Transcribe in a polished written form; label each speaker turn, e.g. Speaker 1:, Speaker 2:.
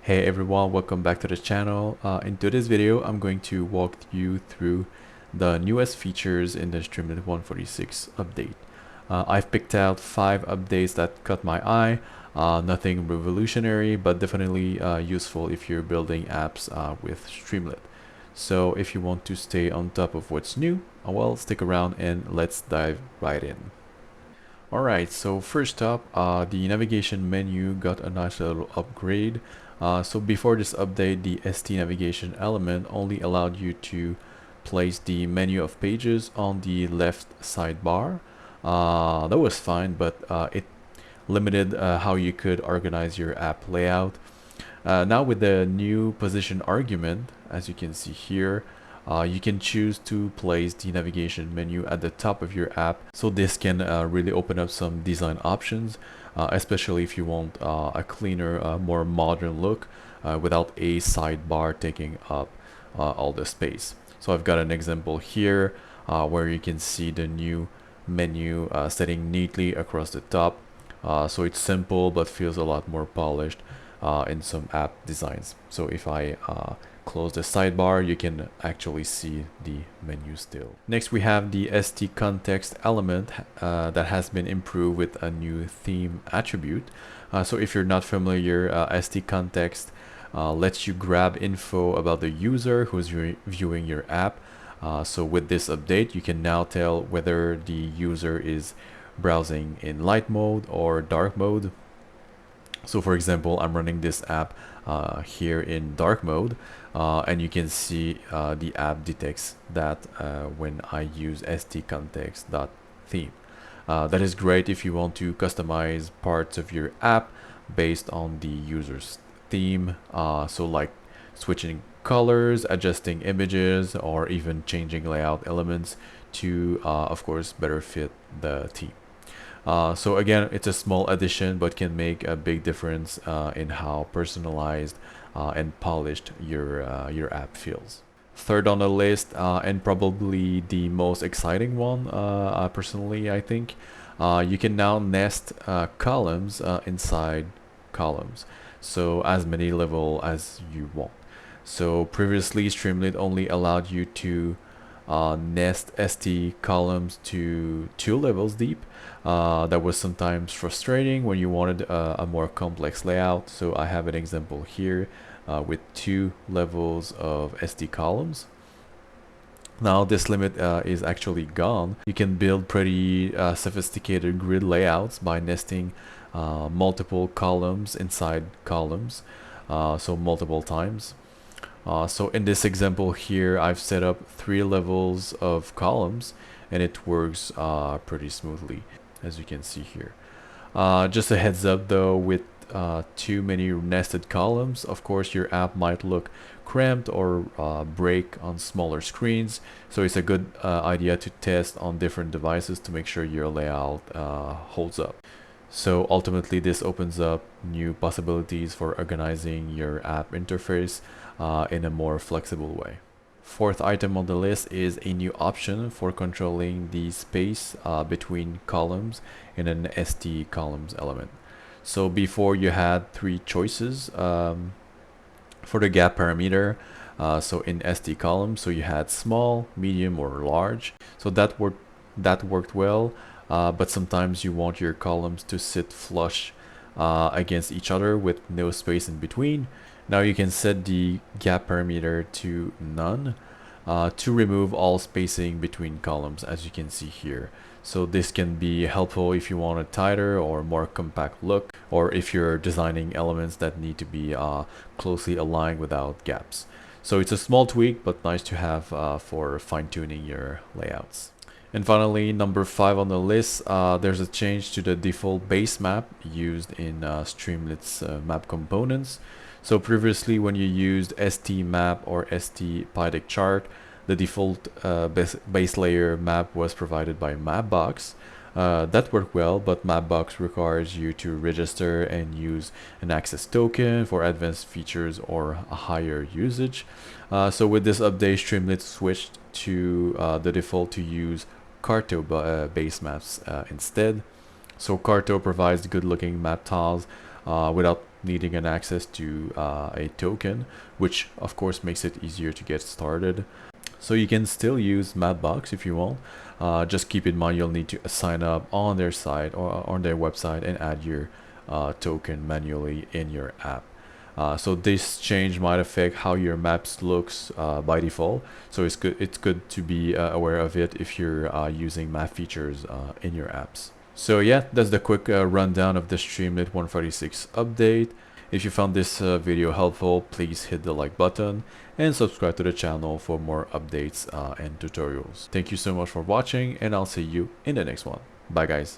Speaker 1: Hey everyone, welcome back to the channel. In today's video, I'm going to walk you through the newest features in the Streamlit 1.46 update. I've picked out 5 updates that caught my eye. Nothing revolutionary, but definitely useful if you're building apps with Streamlit. So if you want to stay on top of what's new, well, stick around and let's dive right in. Alright, so first up, the navigation menu got a nice little upgrade. So before this update, the st.navigation element only allowed you to place the menu of pages on the left sidebar. That was fine, but it limited how you could organize your app layout. Now with the new position argument, as you can see here, you can choose to place the navigation menu at the top of your app. So this can really open up some design options, especially if you want a cleaner, more modern look without a sidebar taking up all the space. So I've got an example here where you can see the new menu setting neatly across the top. So it's simple but feels a lot more polished in some app designs. So if I close the sidebar, you can actually see the menu still. Next, we have the st.context element that has been improved with a new theme attribute. So if you're not familiar, st.context lets you grab info about the user who's viewing your app. So with this update, you can now tell whether the user is browsing in light mode or dark mode. So for example, I'm running this app here in dark mode, and you can see the app detects that when I use st.context.theme. That is great if you want to customize parts of your app based on the user's theme, so like switching colors, adjusting images, or even changing layout elements to of course better fit the theme. So again, it's a small addition but can make a big difference in how personalized and polished your app feels. Third on the list, and probably the most exciting one, personally, I think, you can now nest columns inside columns, so as many levels as you want. So previously, Streamlit only allowed you to nest st columns to 2 levels deep. That was sometimes frustrating when you wanted a more complex layout. So I have an example here with 2 levels of st columns. Now this limit is actually gone. You can build pretty sophisticated grid layouts by nesting multiple columns inside columns, so multiple times. So in this example here, I've set up 3 levels of columns and it works pretty smoothly, as you can see here. Just a heads up though, with too many nested columns, of course your app might look cramped or break on smaller screens. So it's a good idea to test on different devices to make sure your layout holds up. So ultimately this opens up new possibilities for organizing your app interface in a more flexible way. Fourth item on the list is a new option for controlling the space between columns in an st columns element. So before you had 3 choices for the gap parameter. So in st columns, so you had small, medium, or large. So that worked well. But sometimes you want your columns to sit flush against each other with no space in between. Now you can set the gap parameter to none to remove all spacing between columns, as you can see here. So this can be helpful if you want a tighter or more compact look, or if you're designing elements that need to be closely aligned without gaps. So it's a small tweak, but nice to have for fine-tuning your layouts. And finally, number 5 on the list, there's a change to the default base map used in Streamlit's map components. So previously, when you used st.map or st.pydeck the default base layer map was provided by Mapbox. That worked well, but Mapbox requires you to register and use an access token for advanced features or a higher usage. So with this update, Streamlit switched to the default to use Carto base maps instead. So Carto provides good looking map tiles without needing an access to a token, which of course makes it easier to get started. So you can still use Mapbox if you want. Just keep in mind you'll need to sign up on their site or on their website and add your token manually in your app. So this change might affect how your maps looks by default. So it's good to be aware of it if you're using map features in your apps. So yeah, that's the quick rundown of the Streamlit 1.46 update. If you found this video helpful, please hit the like button and subscribe to the channel for more updates and tutorials. Thank you so much for watching, and I'll see you in the next one. Bye guys.